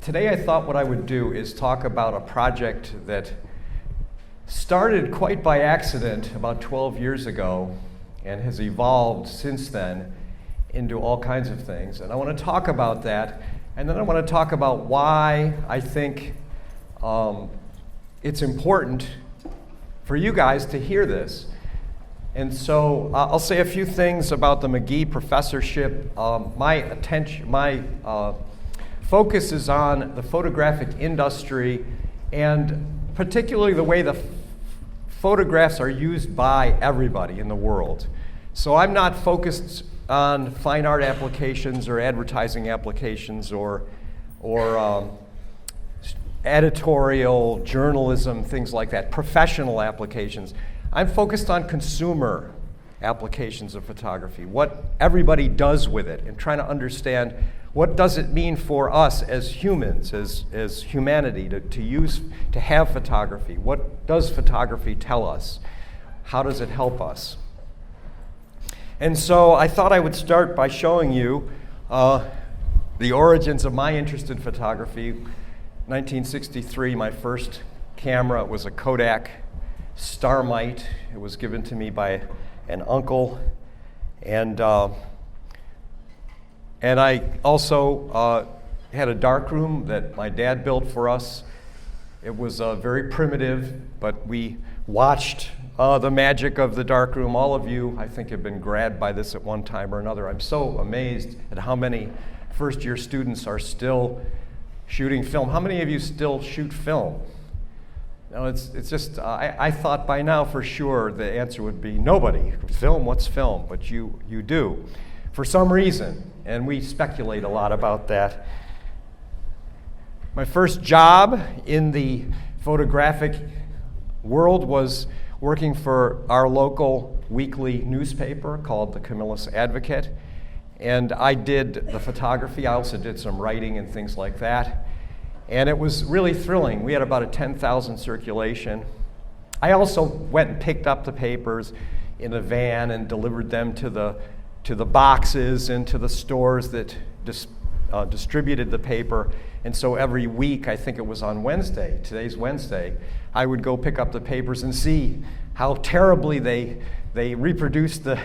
Today I thought what I would do is talk about a project that started quite by accident about 12 years ago and has evolved since then into all kinds of things. And I want to talk about that, and then I want to talk about why I think it's important for you guys to hear this. And so I'll say a few things about the McGee professorship. My focus is on the photographic industry and particularly the way the photographs are used by everybody in the world. So I'm not focused on fine art applications or advertising applications or editorial journalism, things like that, professional applications. I'm focused on consumer applications of photography, what everybody does with it, and trying to understand what does it mean for us as humans, as humanity, to have photography. What does photography tell us? How does it help us? And so I thought I would start by showing you the origins of my interest in photography. 1963, my first camera was a Kodak Starmite. It was given to me by an uncle, and I also had a darkroom that my dad built for us. It was very primitive, but we watched the magic of the darkroom. All of you, I think, have been grabbed by this at one time or another. I'm so amazed at how many first-year students are still shooting film. How many of you still shoot film? No, it's just, I thought by now for sure the answer would be nobody. Film, what's film? But you do, for some reason, and we speculate a lot about that. My first job in the photographic world was working for our local weekly newspaper called the Camillus Advocate, and I did the photography. I also did some writing and things like that. And it was really thrilling. We had about a 10,000 circulation. I also went and picked up the papers in a van and delivered them to the boxes and to the stores that distributed the paper. And so every week, I think it was on Wednesday, today's Wednesday, I would go pick up the papers and see how terribly they reproduced the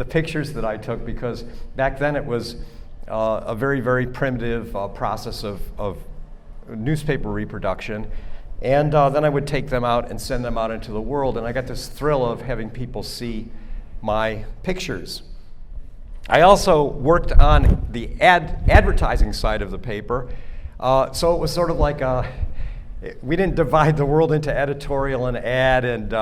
pictures that I took, because back then it was a very, very primitive process of newspaper reproduction, and then I would take them out and send them out into the world, and I got this thrill of having people see my pictures. I also worked on the advertising side of the paper, so it was sort of like we didn't divide the world into editorial and ad and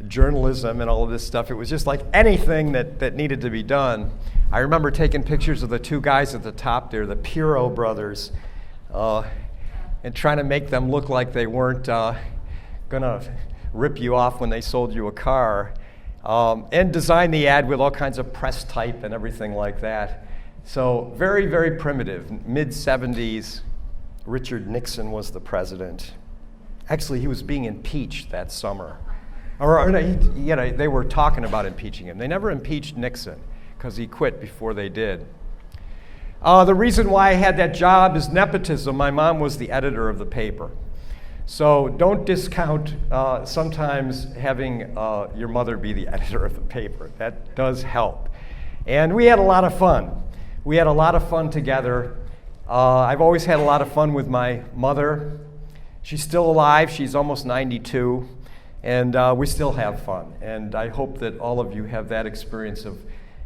journalism and all of this stuff. It was just like anything that needed to be done. I remember taking pictures of the two guys at the top there, the Piro brothers, and trying to make them look like they weren't going to rip you off when they sold you a car, and design the ad with all kinds of press type and everything like that. So very, very primitive. Mid-70s, Richard Nixon was the president. Actually, he was being impeached that summer. They were talking about impeaching him. They never impeached Nixon because he quit before they did. The reason why I had that job is nepotism. My mom was the editor of the paper. So don't discount sometimes having your mother be the editor of the paper. That does help. And we had a lot of fun. We had a lot of fun together. I've always had a lot of fun with my mother. She's still alive. She's almost 92. And we still have fun. And I hope that all of you have that experience of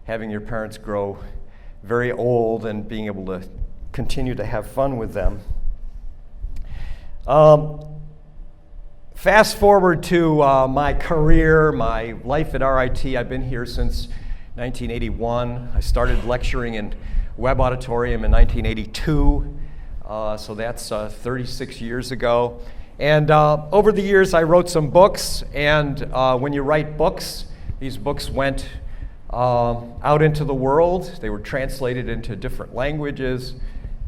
having your parents grow very old and being able to continue to have fun with them. Fast forward to my career, my life at RIT. I've been here since 1981. I started lecturing in Webb Auditorium in 1982, so that's 36 years ago. And over the years, I wrote some books, and when you write books, these books went out into the world. They were translated into different languages,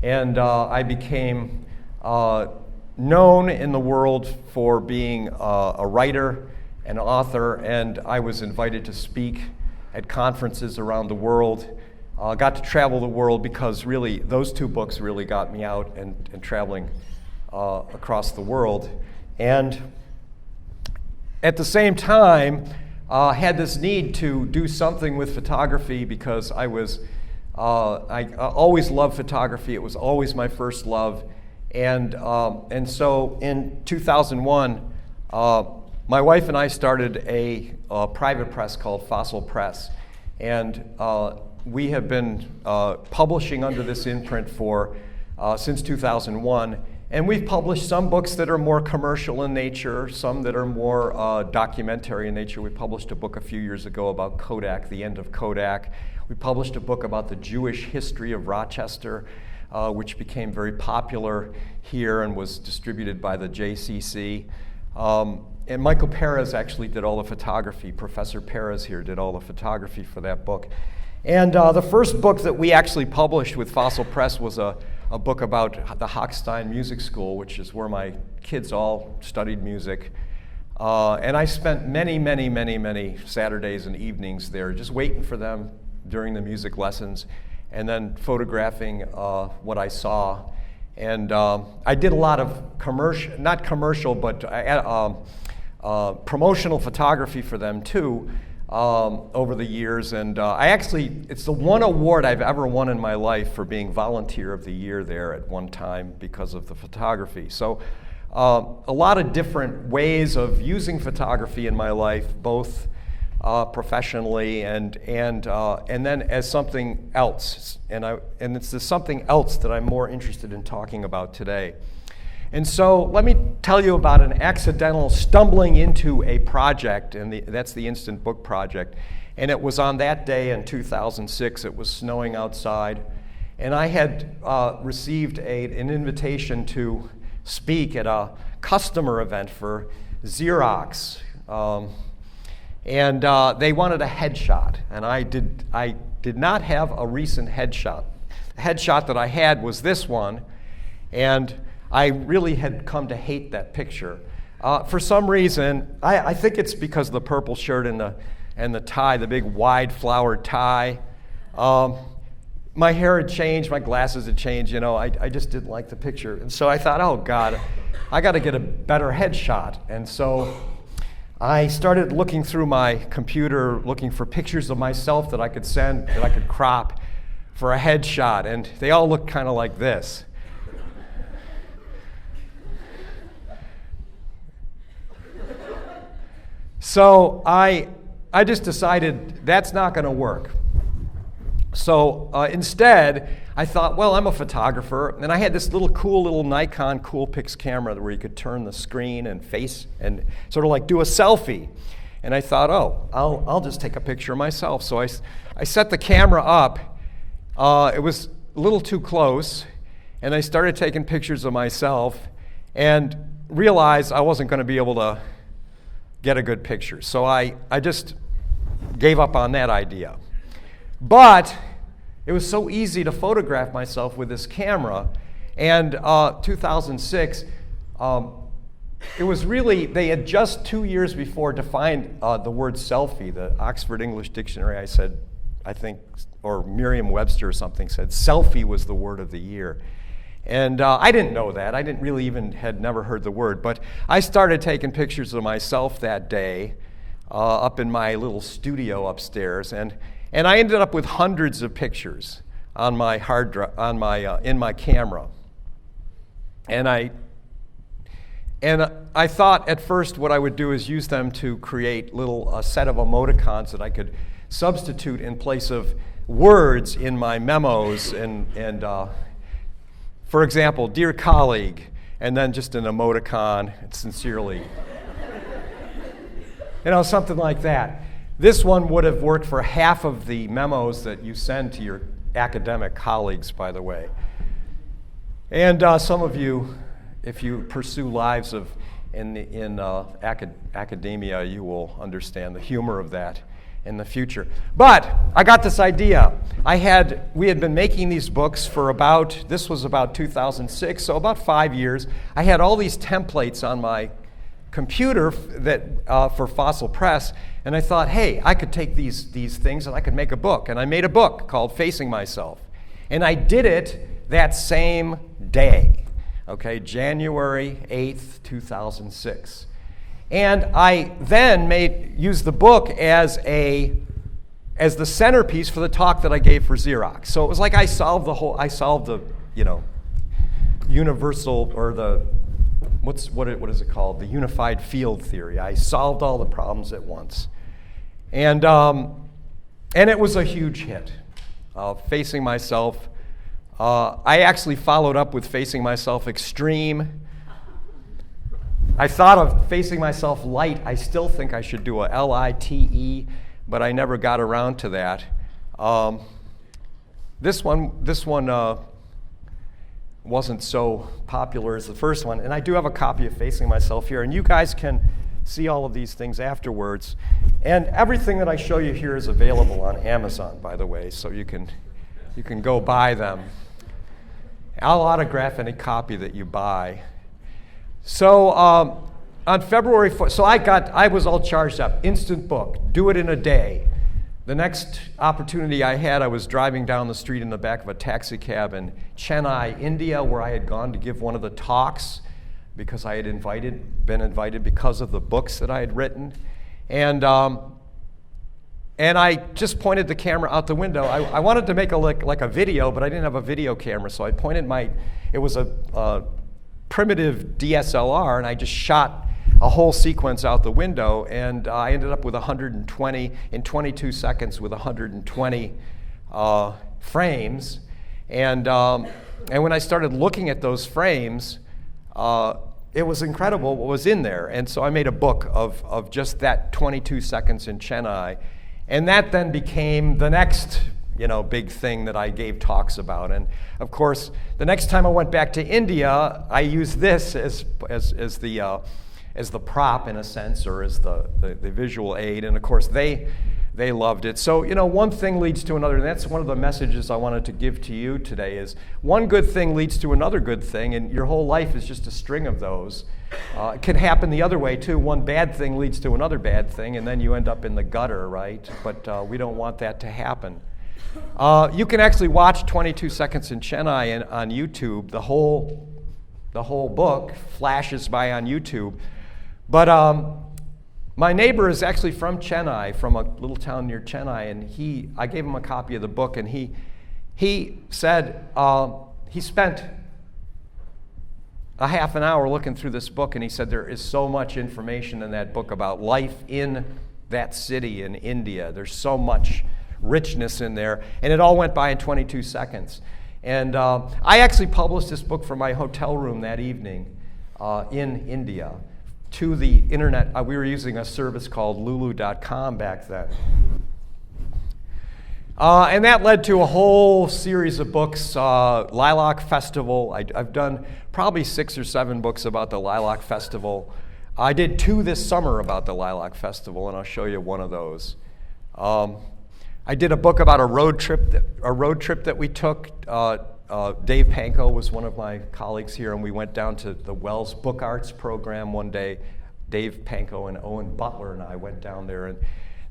and I became known in the world for being a writer, an author, and I was invited to speak at conferences around the world got to travel the world because really those two books really got me out and traveling across the world. And at the same time, had this need to do something with photography because I always loved photography. It was always my first love. And so in 2001, my wife and I started a private press called Fossil Press. And we have been publishing under this imprint since 2001. And we've published some books that are more commercial in nature, some that are more documentary in nature. We published a book a few years ago about Kodak, the end of Kodak. We published a book about the Jewish history of Rochester, which became very popular here and was distributed by the JCC. And Michael Perez actually did all the photography. Professor Perez here did all the photography for that book. And the first book that we actually published with Fossil Press was a book about the Hochstein Music School, which is where my kids all studied music. And I spent many Saturdays and evenings there just waiting for them during the music lessons and then photographing what I saw. And I did a lot of promotional photography for them too over the years. And it's the one award I've ever won in my life for being Volunteer of the Year there at one time because of the photography. So a lot of different ways of using photography in my life, both professionally and then as something else. And it's the something else that I'm more interested in talking about today. And so let me tell you about an accidental stumbling into a project, and that's the Instant Book Project. And it was on that day in 2006. It was snowing outside, and I had received an invitation to speak at a customer event for Xerox. And they wanted a headshot, and I did not have a recent headshot. The headshot that I had was this one, and I really had come to hate that picture. For some reason, I think it's because of the purple shirt and the tie, the big wide flowered tie. My hair had changed, my glasses had changed, I just didn't like the picture. And so I thought, oh God, I got to get a better headshot. And so I started looking through my computer, looking for pictures of myself that I could send, that I could crop for a headshot. And they all looked kind of like this. So I just decided that's not going to work. So instead, I thought, well, I'm a photographer, and I had this cool little Nikon Coolpix camera where you could turn the screen and face and sort of like do a selfie. And I thought, oh, I'll just take a picture of myself. So I set the camera up. It was a little too close, and I started taking pictures of myself and realized I wasn't going to be able to get a good picture. So I just gave up on that idea. But it was so easy to photograph myself with this camera. And 2006, it was really, they had just 2 years before defined the word selfie. The Oxford English Dictionary, I think, or Merriam-Webster or something said selfie was the word of the year. And I didn't know that. I didn't really had never heard the word. But I started taking pictures of myself that day up in my little studio upstairs. And I ended up with hundreds of pictures on my hard drive, in my camera. And I thought at first what I would do is use them to create a set of emoticons that I could substitute in place of words in my memos and for example, dear colleague, and then just an emoticon, sincerely. Something like that. This one would have worked for half of the memos that you send to your academic colleagues, by the way. And some of you, if you pursue lives in academia, you will understand the humor of that in the future. But I got this idea. We had been making these books for this was about 2006, so about 5 years. I had all these templates on my computer for Fossil Press, and I thought, hey, I could take these things and I could make a book. And I made a book called Facing Myself. And I did it that same day, okay, January 8th, 2006. And I then used the book as the centerpiece for the talk that I gave for Xerox. So it was like I solved the universal, or what is it called? The unified field theory. I solved all the problems at once. And it was a huge hit. Facing Myself. I actually followed up with Facing Myself Extreme. I thought of Facing Myself Light. I still think I should do a LITE, but I never got around to that. This one wasn't so popular as the first one, and I do have a copy of Facing Myself here, and you guys can see all of these things afterwards. And everything that I show you here is available on Amazon, by the way, so you can go buy them. I'll autograph any copy that you buy. So on February 4th, so I was all charged up. Instant book, do it in a day. The next opportunity I had, I was driving down the street in the back of a taxi cab in Chennai, India, where I had gone to give one of the talks because I had been invited because of the books that I had written. And I just pointed the camera out the window. I wanted to make like a video, but I didn't have a video camera, so I pointed it was a primitive DSLR, and I just shot a whole sequence out the window, and I ended up with 120, in 22 seconds with 120 frames. And when I started looking at those frames, it was incredible what was in there. And so I made a book of just that 22 seconds in Chennai. And that then became the next big thing that I gave talks about. And of course, the next time I went back to India, I used this as the prop, in a sense, or as the visual aid. And of course, they loved it. So, one thing leads to another. And that's one of the messages I wanted to give to you today is one good thing leads to another good thing, and your whole life is just a string of those. It can happen the other way, too. One bad thing leads to another bad thing, and then you end up in the gutter, right? But we don't want that to happen. You can actually watch 22 Seconds in Chennai on YouTube. The whole book flashes by on YouTube. But my neighbor is actually from Chennai, from a little town near Chennai, and I gave him a copy of the book, and he said he spent a half an hour looking through this book, and he said there is so much information in that book about life in that city in India. There's so much richness in there, and it all went by in 22 seconds. And I actually published this book from my hotel room that evening in India to the internet. We were using a service called lulu.com back then. And that led to a whole series of books. Lilac Festival. I've done probably 6 or 7 books about the Lilac Festival. I did 2 this summer about the Lilac Festival, and I'll show you one of those. I did a book about a road trip that we took. Dave Pankow was one of my colleagues here, and we went down to the Wells Book Arts program one day. Dave Pankow and Owen Butler and I went down there, and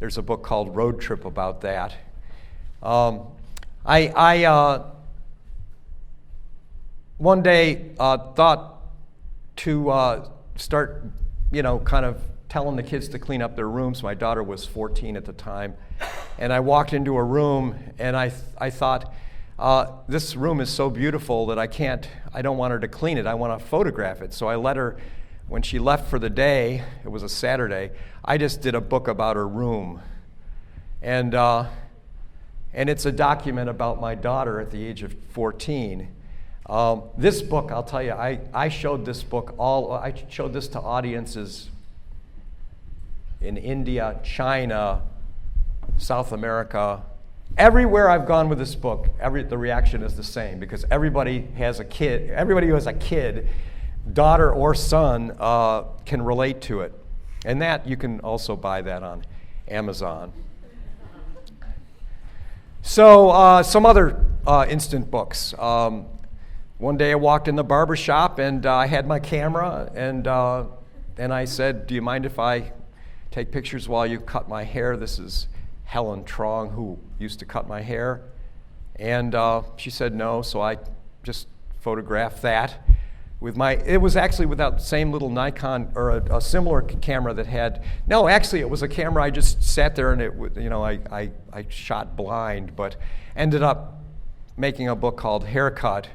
there's a book called Road Trip about that. I one day thought to start, kind of telling the kids to clean up their rooms. My daughter was 14 at the time, and I walked into a room, and I thought, this room is so beautiful that I don't want her to clean it. I want to photograph it. So I let her, when she left for the day, it was a Saturday, I just did a book about her room. And it's a document about my daughter at the age of 14. This book, I'll tell you, I showed this book I showed this to audiences in India, China, South America. Everywhere I've gone with this book, the reaction is the same, because everybody who has a kid, daughter or son, can relate to it. And that, you can also buy that on Amazon. So some other instant books. One day I walked in the barber shop, and I had my camera, and and I said, do you mind if I take pictures while you cut my hair? This is Helen Trong, who used to cut my hair. And she said no, so I just photographed that with it was actually with that same little Nikon, or a similar camera that had, no, actually it was a camera I just sat there and I shot blind, but ended up making a book called Haircut.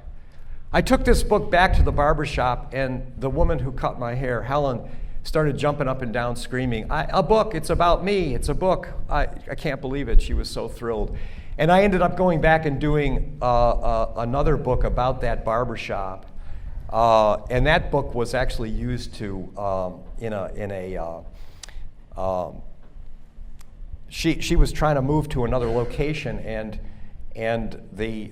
I took this book back to the barber shop, and the woman who cut my hair, Helen, started jumping up and down screaming, a book, it's about me, it's a book. I can't believe it. She was so thrilled. And I ended up going back and doing another book about that barber shop. And that book was actually used to, she was trying to move to another location, and the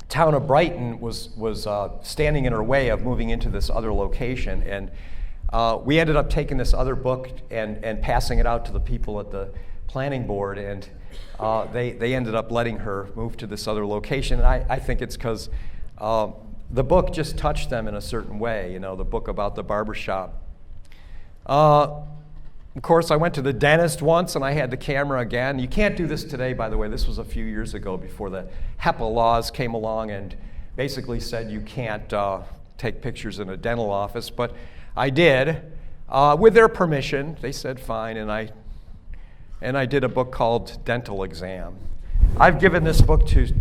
town of Brighton was standing in her way of moving into this other location. And we ended up taking this other book and passing it out to the people at the planning board, and they ended up letting her move to this other location. And I think it's because the book just touched them in a certain way, the book about the barbershop. Of course, I went to the dentist once, and I had the camera again. You can't do this today, by the way. This was a few years ago, before the HEPA laws came along and basically said you can't take pictures in a dental office. But I did, with their permission. They said fine, and I did a book called Dental Exam. I've given this book to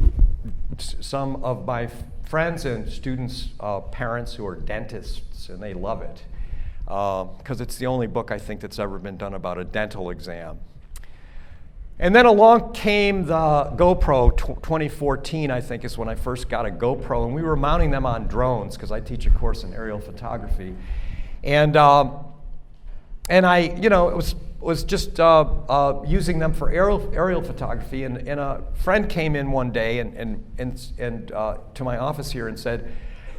some of my friends and students' parents who are dentists, and they love it. Because it's the only book I think that's ever been done about a dental exam. And then along came the GoPro. 2014, I think, is when I first got a GoPro, and we were mounting them on drones because I teach a course in aerial photography. And I, it was just using them for aerial photography. And a friend came in one day and to my office here and said,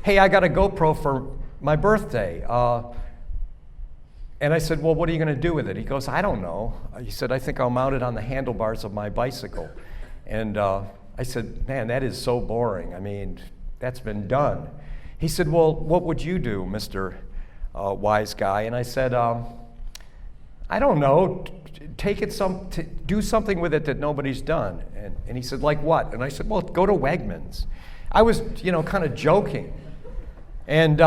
"Hey, I got a GoPro for my birthday." And I said, "Well, what are you going to do with it?" He goes, "I don't know." He said, "I think I'll mount it on the handlebars of my bicycle." And I said, "Man, that is so boring. I mean, that's been done." He said, "Well, what would you do, Mr. Wise Guy?" And I said, "I don't know. Take it do something with it that nobody's done." And he said, "Like what?" And I said, "Well, go to Wegmans." I was, kind of joking. And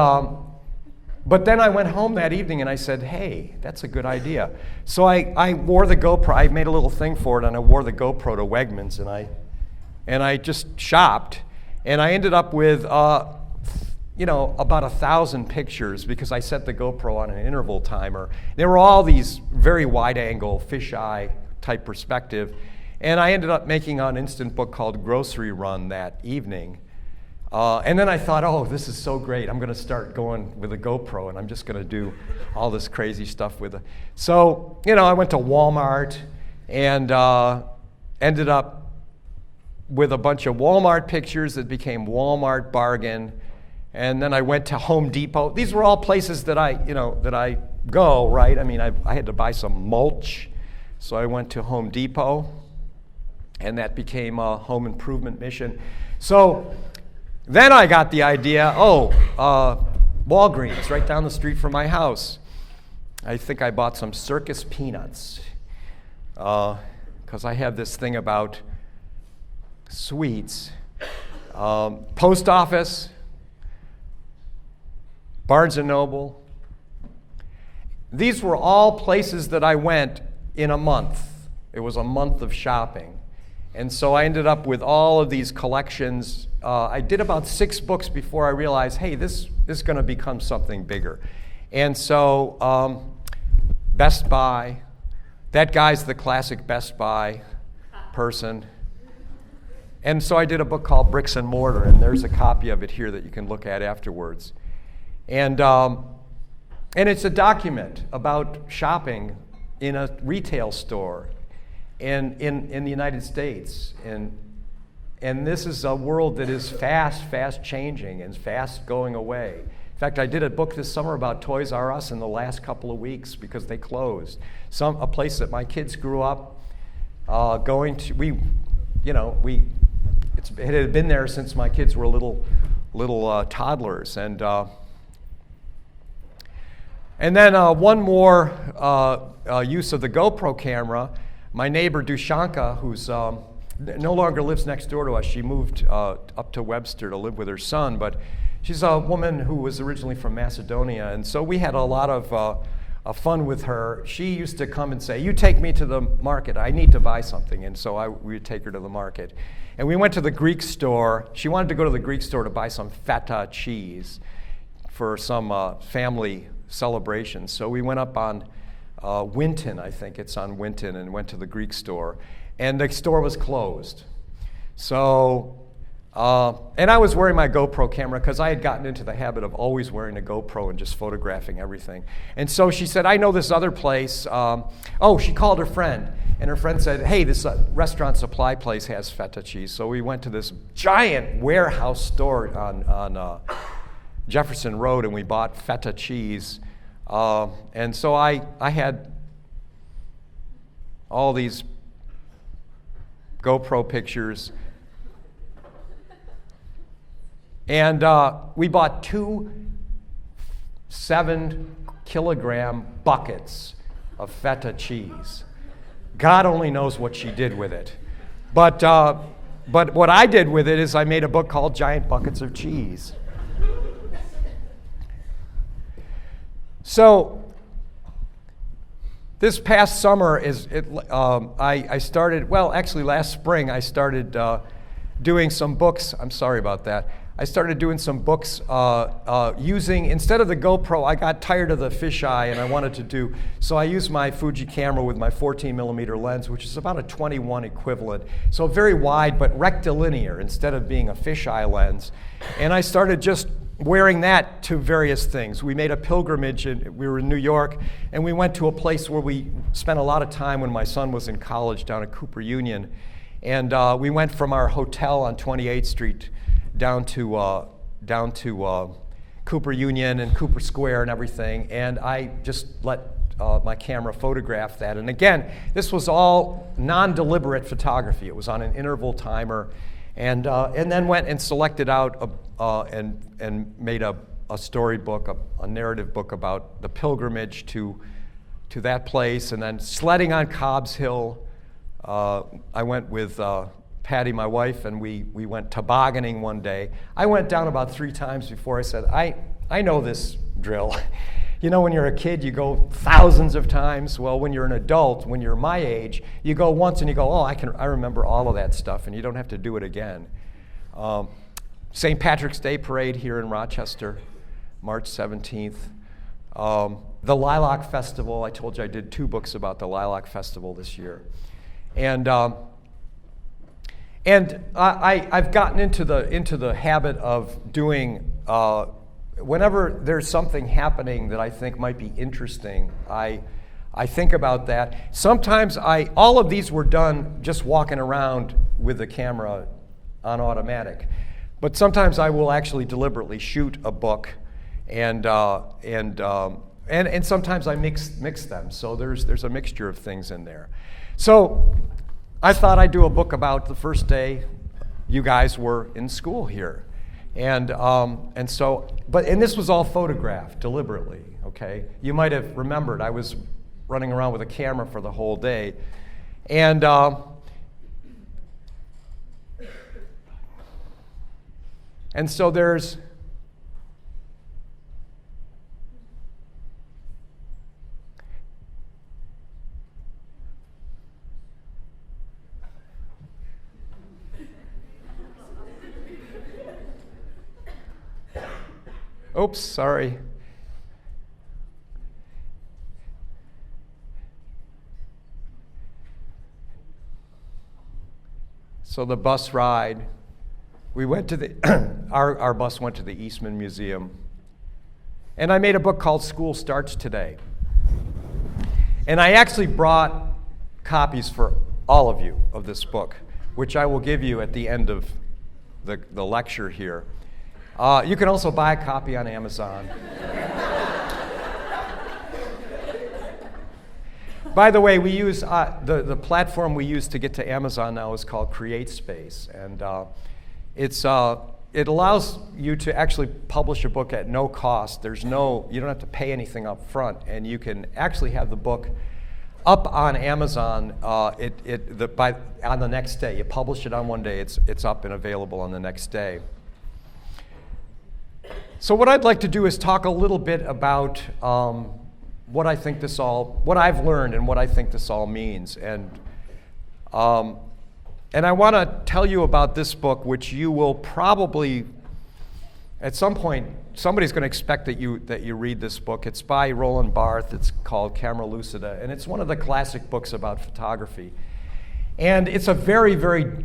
but then I went home that evening and I said, "Hey, that's a good idea." So I wore the GoPro. I made a little thing for it, and I wore the GoPro to Wegmans, and I just shopped, and I ended up with about 1,000 pictures because I set the GoPro on an interval timer. There were all these very wide-angle, fisheye type perspective, and I ended up making an instant book called Grocery Run that evening. And then I thought, oh, this is so great. I'm going to start going with a GoPro, and I'm just going to do all this crazy stuff with it. So, I went to Walmart and ended up with a bunch of Walmart pictures that became Walmart Bargain. And then I went to Home Depot. These were all places that I go, right? I mean, I had to buy some mulch. So I went to Home Depot, and that became a home improvement mission. So then I got the idea, Walgreens, right down the street from my house. I think I bought some circus peanuts because I have this thing about sweets. Post office, Barnes & Noble. These were all places that I went in a month. It was a month of shopping. And so I ended up with all of these collections. I did about 6 books before I realized, hey, this is going to become something bigger. And so Best Buy, that guy's the classic Best Buy person. And so I did a book called Bricks and Mortar, and there's a copy of it here that you can look at afterwards. And it's a document about shopping in a retail store in the United States. And this is a world that is fast changing and fast going away. In fact, I did a book this summer about Toys R Us in the last couple of weeks because they closed. A place that my kids grew up going to. It had been there since my kids were little toddlers, and And then one more use of the GoPro camera. My neighbor Dushanka, who's no longer lives next door to us, she moved up to Webster to live with her son, but she's a woman who was originally from Macedonia, and so we had a lot of fun with her. She used to come and say, "You take me to the market, I need to buy something," and so we would take her to the market. And we went to the Greek store. She wanted to go to the Greek store to buy some feta cheese for some family celebration. So we went up on Winton, I think it's on Winton, and went to the Greek store. And the store was closed. So, and I was wearing my GoPro camera because I had gotten into the habit of always wearing a GoPro and just photographing everything. And so she said, "I know this other place." She called her friend. And her friend said, "Hey, this restaurant supply place has feta cheese." So we went to this giant warehouse store on Jefferson Road, and we bought feta cheese. And so I had all these GoPro pictures. And we bought 2 7-kilogram buckets of feta cheese. God only knows what she did with it. But what I did with it is I made a book called Giant Buckets of Cheese. So this past summer I started, well, actually last spring I started doing some books. I'm sorry about that. I started doing some books using, instead of the GoPro, I got tired of the fisheye and I wanted to do, so I used my Fuji camera with my 14 millimeter lens, which is about a 21 equivalent. So very wide, but rectilinear instead of being a fisheye lens. And I started just wearing that to various things. We made a pilgrimage, and we were in New York, and we went to a place where we spent a lot of time when my son was in college down at Cooper Union. And we went from our hotel on 28th Street down to Cooper Union and Cooper Square and everything, and I just let my camera photograph that. And again, this was all non-deliberate photography. It was on an interval timer, and then went and selected out and made a storybook, a narrative book about the pilgrimage to that place, and then sledding on Cobb's Hill. I went with Patty, my wife, and we went tobogganing one day. I went down about 3 times before I said, I know this drill. You know, when you're a kid, you go thousands of times. Well, when you're an adult, when you're my age, you go once and you go, I remember all of that stuff, and you don't have to do it again. St. Patrick's Day Parade here in Rochester, March 17th. The Lilac Festival, I told you I did 2 books about the Lilac Festival this year. And I've gotten into the habit of doing, whenever there's something happening that I think might be interesting, I think about that. Sometimes all of these were done just walking around with the camera on automatic. But sometimes I will actually deliberately shoot a book, and sometimes I mix them. So there's a mixture of things in there. So I thought I'd do a book about the first day you guys were in school here. And this was all photographed deliberately, okay? You might have remembered I was running around with a camera for the whole day. And so there's oops, sorry. So the bus ride, we went to our bus went to the Eastman Museum. And I made a book called School Starts Today. And I actually brought copies for all of you of this book, which I will give you at the end of the lecture here. You can also buy a copy on Amazon. By the way, we use the platform we use to get to Amazon now is called CreateSpace, and it's it allows you to actually publish a book at no cost. You don't have to pay anything up front, and you can actually have the book up on Amazon on the next day. You publish it on one day, it's up and available on the next day. So what I'd like to do is talk a little bit about what I've learned and what I think this all means. And I want to tell you about this book, which you will probably, at some point, somebody's going to expect that you read this book. It's by Roland Barthes. It's called Camera Lucida, and it's one of the classic books about photography. And it's a very, very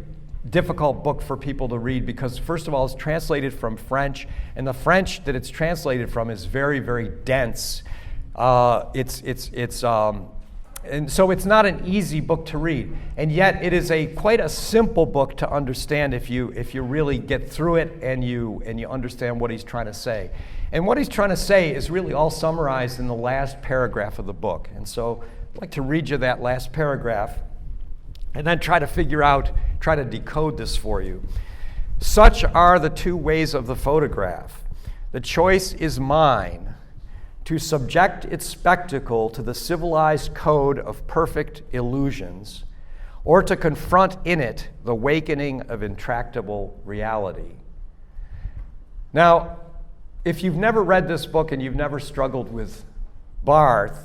difficult book for people to read because, first of all, it's translated from French, and the French that it's translated from is very, very dense. And so it's not an easy book to read, and yet it is quite a simple book to understand if you really get through it and you understand what he's trying to say. And what he's trying to say is really all summarized in the last paragraph of the book. And so I'd like to read you that last paragraph and then try to decode this for you. Such are the two ways of the photograph. The choice is mine, to subject its spectacle to the civilized code of perfect illusions, or to confront in it the awakening of intractable reality. Now, if you've never read this book and you've never struggled with Barthes,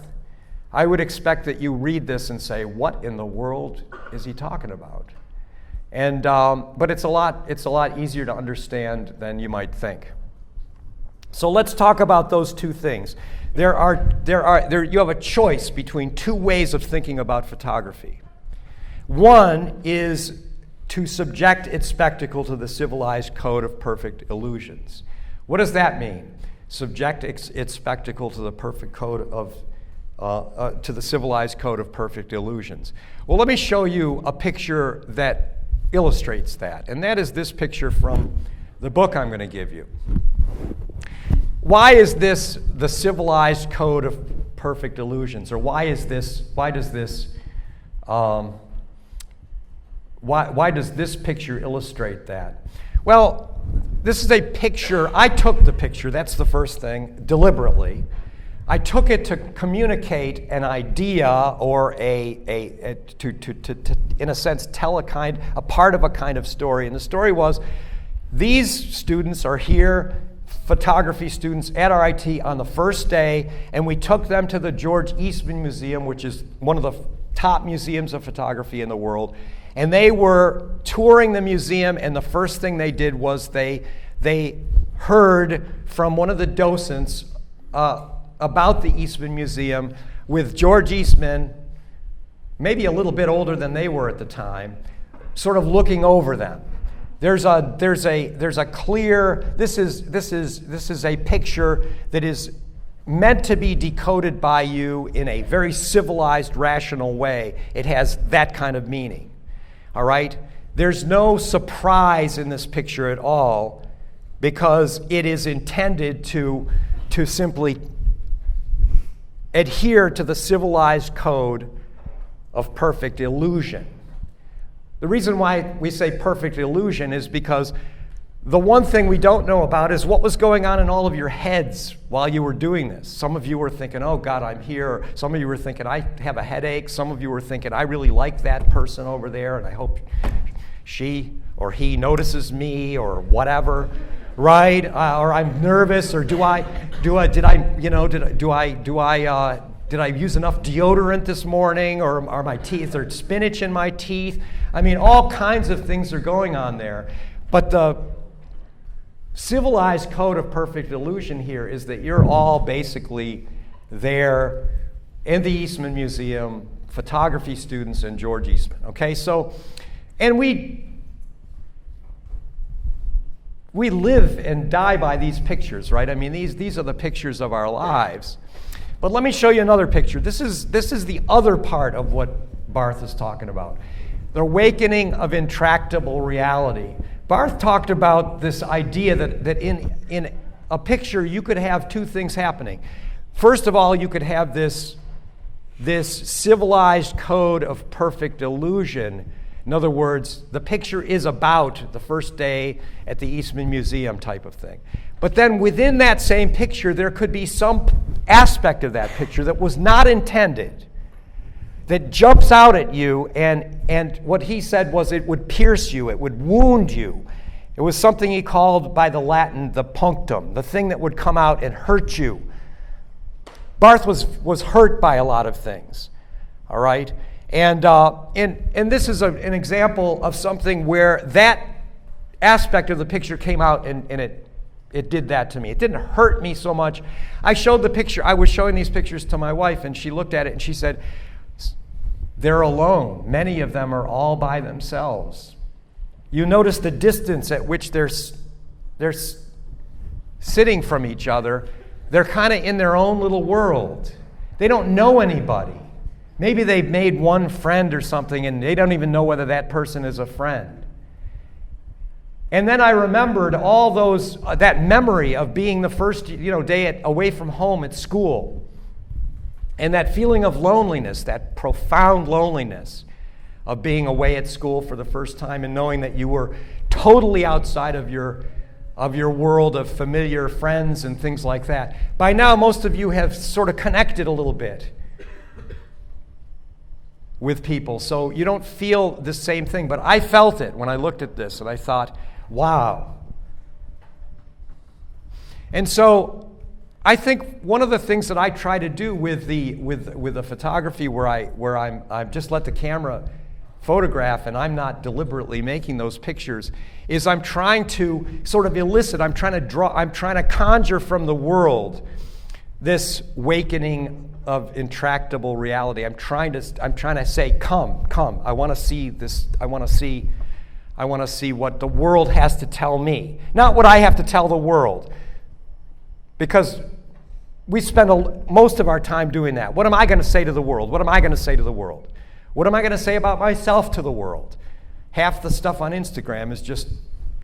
I would expect that you read this and say, what in the world is he talking about? And but it's a lot easier to understand than you might think. So let's talk about those two things. You have a choice between two ways of thinking about photography. One is to subject its spectacle to the civilized code of perfect illusions. What does that mean? Subject its spectacle to the perfect code of to the civilized code of perfect illusions. Well, let me show you a picture that illustrates that, and that is this picture from the book I'm going to give you. Why is this the civilized code of perfect illusions, or why does this picture illustrate that? Well, this is a picture. I took the picture. That's the first thing, deliberately. I took it to communicate an idea, or to in a sense tell a part of a kind of story. And the story was, these students are here, photography students at RIT, on the first day, and we took them to the George Eastman Museum, which is one of the top museums of photography in the world. And they were touring the museum, and the first thing they did was they heard from one of the docents about the Eastman Museum, with George Eastman, maybe a little bit older than they were at the time, sort of looking over them. This is a picture that is meant to be decoded by you in a very civilized, rational way. It has that kind of meaning. All right? There's no surprise in this picture at all, because it is intended to simply adhere to the civilized code of perfect illusion. The reason why we say perfect illusion is because the one thing we don't know about is what was going on in all of your heads while you were doing this. Some of you were thinking, oh God, I'm here. Some of you were thinking, I have a headache. Some of you were thinking, I really like that person over there, and I hope she or he notices me, or whatever, right? Or I'm nervous, or did I use enough deodorant this morning, or are my teeth, or spinach in my teeth? I mean, all kinds of things are going on there. But the civilized code of perfect illusion here is that you're all basically there in the Eastman Museum, photography students and George Eastman. Okay, so, and we live and die by these pictures, right? I mean, these are the pictures of our lives. But let me show you another picture. This is the other part of what Barthes is talking about. The awakening of intractable reality. Barthes talked about this idea that in a picture you could have two things happening. First of all, you could have this civilized code of perfect illusion In other words, the picture is about the first day at the Eastman Museum type of thing. But then within that same picture, there could be some aspect of that picture that was not intended, that jumps out at you, and what he said was it would pierce you, it would wound you. It was something he called by the Latin the punctum, the thing that would come out and hurt you. Barth was hurt by a lot of things, all right? And this is an example of something where that aspect of the picture came out and it did that to me. It didn't hurt me so much. I was showing these pictures to my wife, and she looked at it and she said, they're alone. Many of them are all by themselves. You notice the distance at which they're sitting from each other. They're kind of in their own little world. They don't know anybody. Maybe they've made one friend or something, and they don't even know whether that person is a friend. And then I remembered all that memory of being the first day away from home at school. And that feeling of loneliness, that profound loneliness of being away at school for the first time and knowing that you were totally outside of your world of familiar friends and things like that. By now, most of you have sort of connected a little bit with people, so you don't feel the same thing. But I felt it when I looked at this, and I thought, wow. And so I think one of the things that I try to do with the photography, where I'm just let the camera photograph and I'm not deliberately making those pictures, is I'm trying to sort of elicit, I'm trying to conjure from the world this wakening of intractable reality. I'm trying to say, come, I want to see this. I want to see what the world has to tell me, not what I have to tell the world. Because we spend most of our time doing that. What am I going to say to the world? What am I going to say to the world? What am I going to say about myself to the world? Half the stuff on Instagram is just,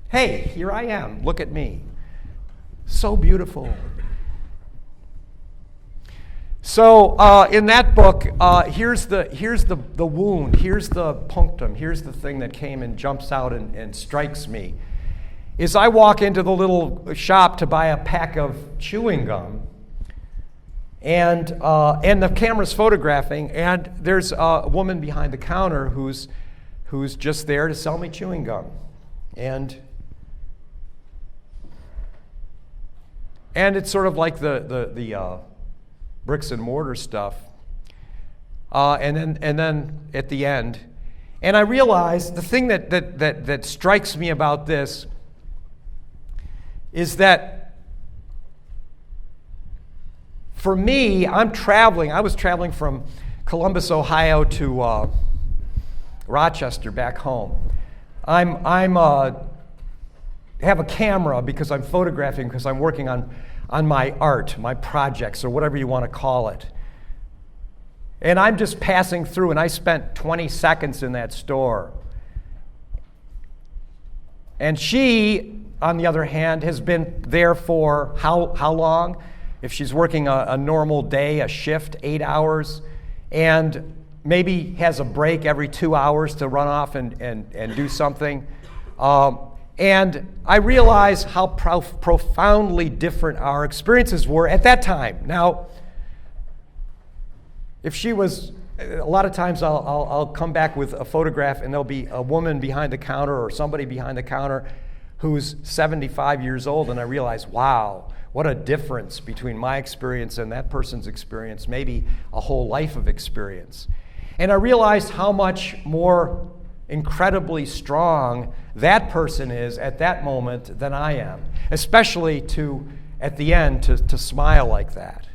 hey, here I am, look at me. So beautiful. So in that book, here's the wound, here's the punctum, here's the thing that came and jumps out and strikes me. Is I walk into the little shop to buy a pack of chewing gum, and the camera's photographing, and there's a woman behind the counter who's just there to sell me chewing gum, and it's sort of like the bricks and mortar stuff, and then at the end, and I realized the thing that strikes me about this is that for me, I was traveling from Columbus, Ohio to Rochester back home. I have a camera because I'm photographing, because I'm working on my art, my projects, or whatever you want to call it. And I'm just passing through, and I spent 20 seconds in that store. And she, on the other hand, has been there for how long? If she's working a normal day, a shift, 8 hours, and maybe has a break every 2 hours to run off and do something. And I realize how profoundly different our experiences were at that time. Now, if she was, a lot of times I'll come back with a photograph and there'll be a woman behind the counter or somebody behind the counter who's 75 years old, and I realize, wow, what a difference between my experience and that person's experience, maybe a whole life of experience. And I realized how much more incredibly strong that person is at that moment than I am, especially at the end, to smile like that.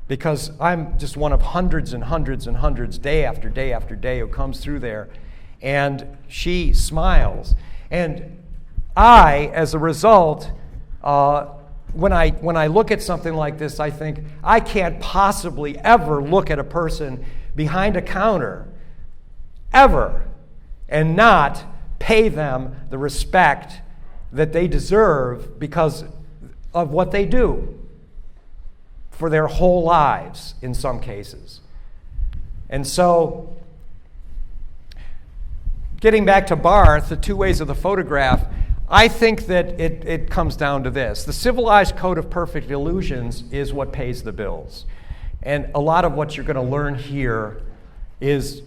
Because I'm just one of hundreds and hundreds and hundreds, day after day after day, who comes through there, and she smiles. And I, as a result, when I look at something like this, I think, I can't possibly ever look at a person behind a counter, ever, and not pay them the respect that they deserve because of what they do for their whole lives in some cases. And so getting back to Barth, the two ways of the photograph, I think that it comes down to this. The civilized code of perfect illusions is what pays the bills. And a lot of what you're going to learn here is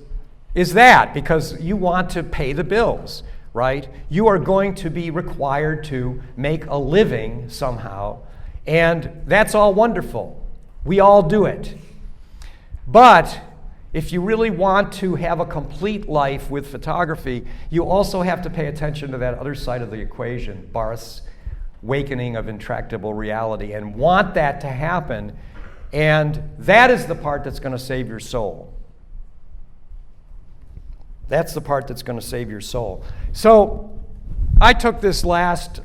that, because you want to pay the bills, right? You are going to be required to make a living somehow, and that's all wonderful. We all do it. But if you really want to have a complete life with photography, you also have to pay attention to that other side of the equation, Barth's awakening of intractable reality, and want that to happen. And that is the part that's going to save your soul. That's the part that's going to save your soul. So I took this last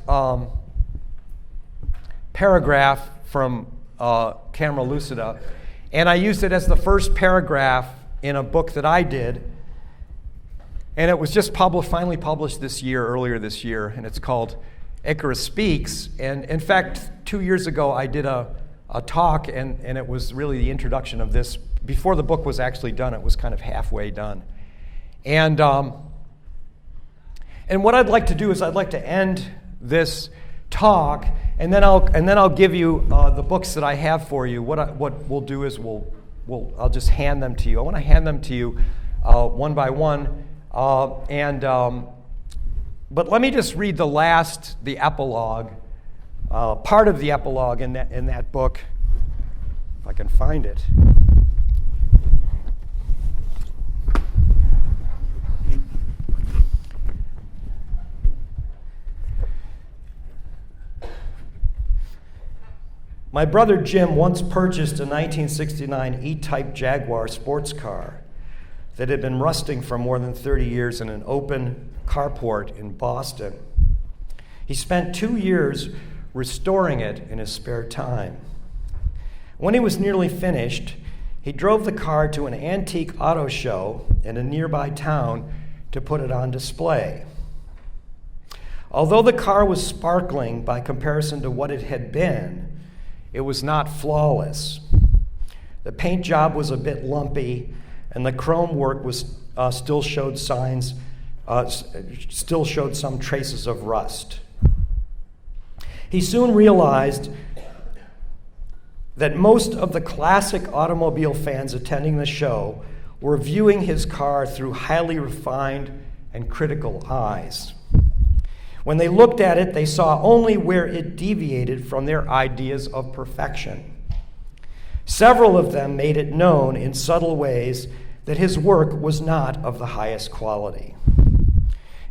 paragraph from Camera Lucida, and I used it as the first paragraph in a book that I did. And it was just finally published earlier this year, and it's called Icarus Speaks. And in fact, 2 years ago, I did a talk, and it was really the introduction of this. Before the book was actually done, it was kind of halfway done. And what I'd like to do is I'd like to end this talk, and then I'll give you the books that I have for you. What we'll do is I'll just hand them to you. I want to hand them to you one by one, but let me just read the epilogue, part of the epilogue in that book, if I can find it. My brother Jim once purchased a 1969 E-Type Jaguar sports car that had been rusting for more than 30 years in an open carport in Boston. He spent 2 years restoring it in his spare time. When he was nearly finished, he drove the car to an antique auto show in a nearby town to put it on display. Although the car was sparkling by comparison to what it had been, it was not flawless. The paint job was a bit lumpy, and the chrome work still showed some traces of rust. He soon realized that most of the classic automobile fans attending the show were viewing his car through highly refined and critical eyes. When they looked at it, they saw only where it deviated from their ideas of perfection. Several of them made it known in subtle ways that his work was not of the highest quality.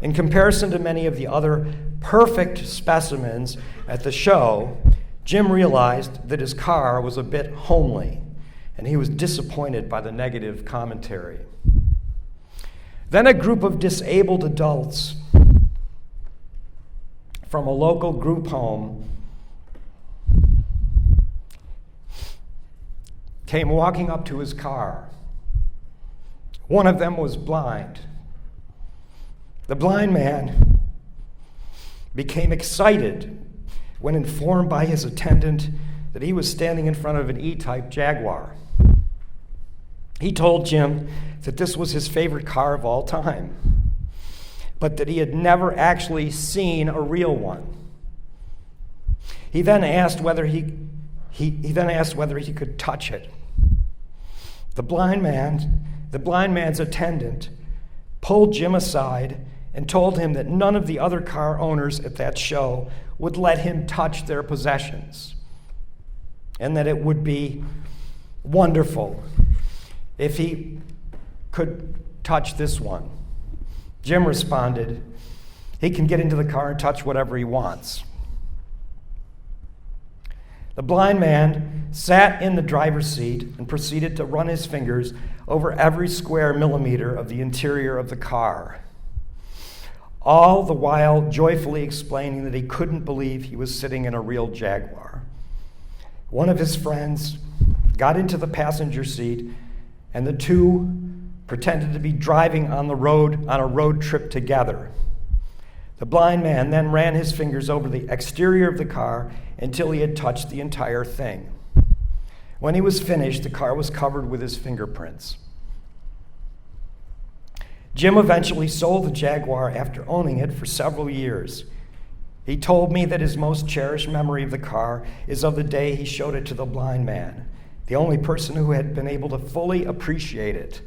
In comparison to many of the other perfect specimens at the show, Jim realized that his car was a bit homely, and he was disappointed by the negative commentary. Then a group of disabled adults from a local group home came walking up to his car. One of them was blind. The blind man became excited when informed by his attendant that he was standing in front of an E-Type Jaguar. He told Jim that this was his favorite car of all time, but that he had never actually seen a real one. He then asked whether he could touch it. The blind man's attendant pulled Jim aside and told him that none of the other car owners at that show would let him touch their possessions, and that it would be wonderful if he could touch this one. Jim responded, he can get into the car and touch whatever he wants. The blind man sat in the driver's seat and proceeded to run his fingers over every square millimeter of the interior of the car, all the while joyfully explaining that he couldn't believe he was sitting in a real Jaguar. One of his friends got into the passenger seat, and the two pretended to be driving on a road trip together. The blind man then ran his fingers over the exterior of the car until he had touched the entire thing. When he was finished, the car was covered with his fingerprints. Jim eventually sold the Jaguar after owning it for several years. He told me that his most cherished memory of the car is of the day he showed it to the blind man, the only person who had been able to fully appreciate it.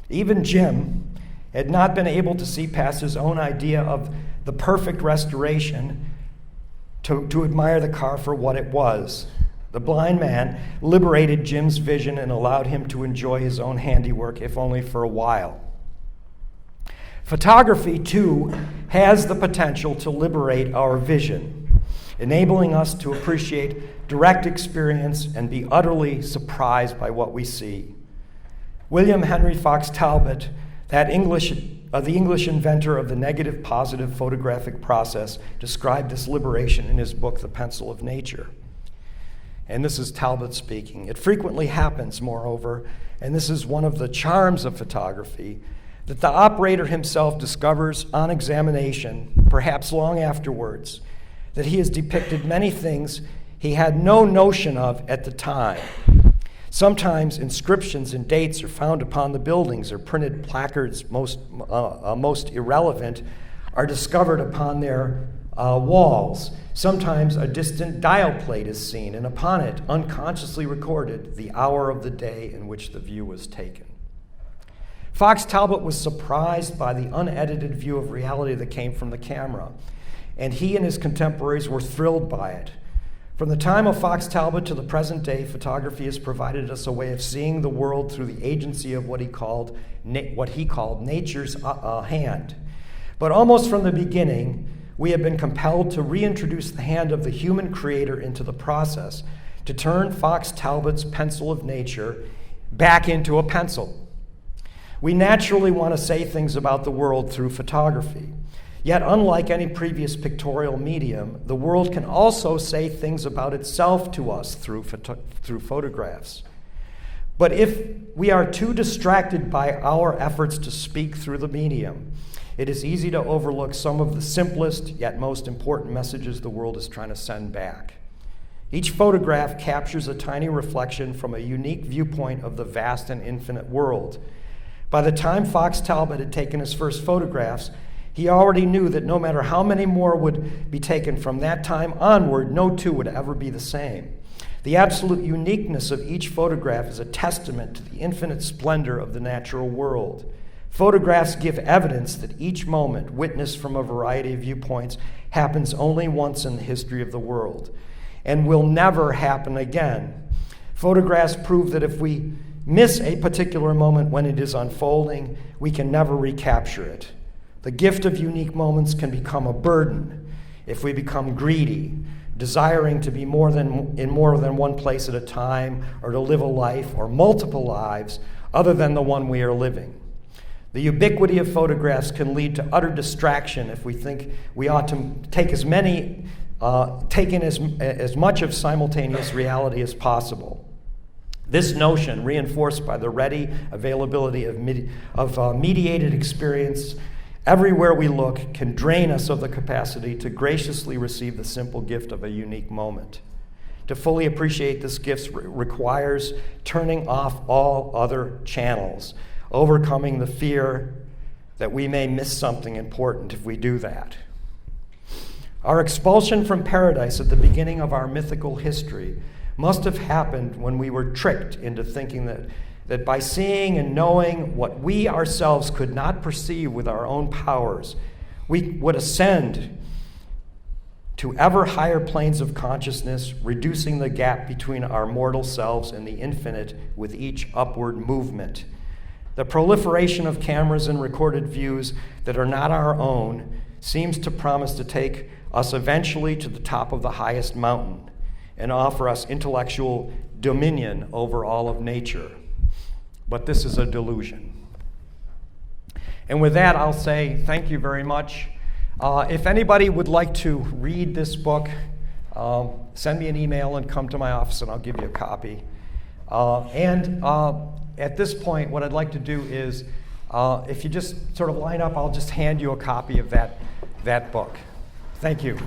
Even Jim had not been able to see past his own idea of the perfect restoration to admire the car for what it was. The blind man liberated Jim's vision and allowed him to enjoy his own handiwork, if only for a while. Photography, too, has the potential to liberate our vision, enabling us to appreciate direct experience and be utterly surprised by what we see. William Henry Fox Talbot, the English inventor of the negative-positive photographic process, described this liberation in his book, The Pencil of Nature. And this is Talbot speaking. It frequently happens, moreover, and this is one of the charms of photography, that the operator himself discovers on examination, perhaps long afterwards, that he has depicted many things he had no notion of at the time. Sometimes inscriptions and dates are found upon the buildings, or printed placards, most irrelevant, are discovered upon their walls. Sometimes a distant dial plate is seen, and upon it, unconsciously recorded, the hour of the day in which the view was taken. Fox Talbot was surprised by the unedited view of reality that came from the camera, and he and his contemporaries were thrilled by it. From the time of Fox Talbot to the present day, photography has provided us a way of seeing the world through the agency of what he called nature's hand. But almost from the beginning, we have been compelled to reintroduce the hand of the human creator into the process, to turn Fox Talbot's pencil of nature back into a pencil. We naturally want to say things about the world through photography. Yet, unlike any previous pictorial medium, the world can also say things about itself to us through photographs. But if we are too distracted by our efforts to speak through the medium, it is easy to overlook some of the simplest yet most important messages the world is trying to send back. Each photograph captures a tiny reflection from a unique viewpoint of the vast and infinite world. By the time Fox Talbot had taken his first photographs, he already knew that no matter how many more would be taken from that time onward, no two would ever be the same. The absolute uniqueness of each photograph is a testament to the infinite splendor of the natural world. Photographs give evidence that each moment, witnessed from a variety of viewpoints, happens only once in the history of the world and will never happen again. Photographs prove that if we miss a particular moment when it is unfolding, we can never recapture it. The gift of unique moments can become a burden if we become greedy, desiring to be in more than one place at a time, or to live a life or multiple lives other than the one we are living. The ubiquity of photographs can lead to utter distraction if we think we ought to take in as much of simultaneous reality as possible. This notion, reinforced by the ready availability of mediated experience everywhere we look, can drain us of the capacity to graciously receive the simple gift of a unique moment. To fully appreciate this gift requires turning off all other channels, overcoming the fear that we may miss something important if we do that. Our expulsion from paradise at the beginning of our mythical history must have happened when we were tricked into thinking that by seeing and knowing what we ourselves could not perceive with our own powers, we would ascend to ever higher planes of consciousness, reducing the gap between our mortal selves and the infinite with each upward movement. The proliferation of cameras and recorded views that are not our own seems to promise to take us eventually to the top of the highest mountain and offer us intellectual dominion over all of nature. But this is a delusion. And with that, I'll say thank you very much. If anybody would like to read this book, send me an email and come to my office and I'll give you a copy. At this point, what I'd like to do is, if you just sort of line up, I'll just hand you a copy of that book. Thank you.